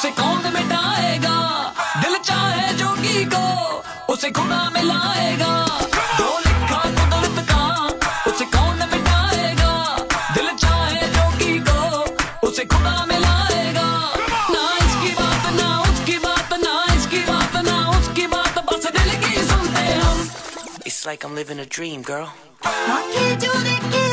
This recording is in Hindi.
उसे कौन मिटाएगा, दिल चाहे जोगी को उसे खुदा मिलाएगा। जो लिखा कुदरत का उसे कौन मिटाएगा, दिल चाहे जोगी को उसे खुदा मिलाएगा। ना इसकी बात ना उसकी बात, ना इसकी बात ना उसकी बात, बस दिल की सुनते हम। It's like I'm living a dream, girl. आंखें जो देखे